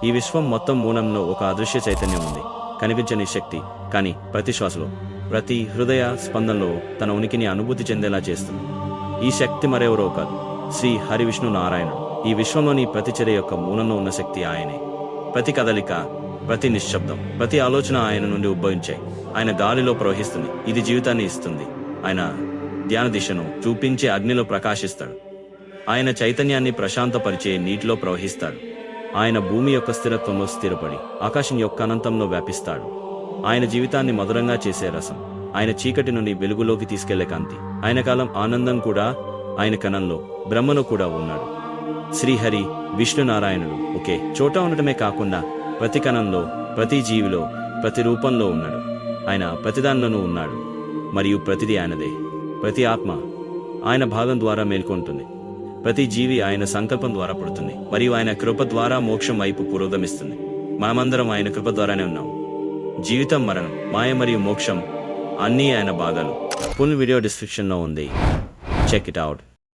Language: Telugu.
ఈ విశ్వం మొత్తం మూలంలో ఒక అదృశ్య చైతన్యం ఉంది, కనిపించని శక్తి, కానీ ప్రతి శ్వాసలో, ప్రతి హృదయ స్పందనలో తన ఉనికిని అనుభూతి చెందేలా చేస్తుంది. ఈ శక్తి మరెవరో కాదు, శ్రీ హరి విష్ణు నారాయణుడు. ఈ విశ్వంలోని ప్రతి చర్య యొక్క మూలంలో ఉన్న శక్తి ఆయనే. ప్రతి కదలిక, ప్రతి నిశ్శబ్దం, ప్రతి ఆలోచన ఆయన నుండి ఉద్భవించాయి. ఆయన గాలిలో ప్రవహిస్తుంది, ఇది జీవితాన్ని ఇస్తుంది. ఆయన ధ్యాన దిశను చూపించే అగ్నిలో ప్రకాశిస్తాడు. ఆయన చైతన్యాన్ని ప్రశాంతపరిచే నీటిలో ప్రవహిస్తాడు. ఆయన భూమి యొక్క స్థిరత్వంలో స్థిరపడి ఆకాశం యొక్క అనంతంలో వ్యాపిస్తాడు. ఆయన జీవితాన్ని మధురంగా చేసే రసం, ఆయన చీకటి నుండి వెలుగులోకి తీసుకెళ్లే కాంతి. ఆయన కాలం ఆనందం కూడా ఆయన కణంలో, బ్రహ్మలో కూడా ఉన్నాడు. శ్రీహరి విష్ణు నారాయణుడు ఒకే చోట ఉండటమే కాకుండా ప్రతి కణంలో, ప్రతి జీవిలో, ప్రతి రూపంలో ఉన్నాడు. ఆయన ప్రతిదానిలోనూ ఉన్నాడు మరియు ప్రతిదీ ఆయనదే. ప్రతి ఆత్మ ఆయన భాగం ద్వారా మేల్కొంటుంది. ప్రతి జీవి ఆయన సంకల్పం ద్వారా పుడుతుంది మరియు ఆయన కృప ద్వారా మోక్షం వైపు పురోగమిస్తుంది. మనమందరం ఆయన కృప ద్వారానే ఉన్నాం. జీవితం, మరణం, మాయ మరియు మోక్షం అన్నీ ఆయన భాగాలు. ఫుల్ వీడియో డిస్క్రిప్షన్లో ఉంది, చెక్ ఇట్ అవుట్.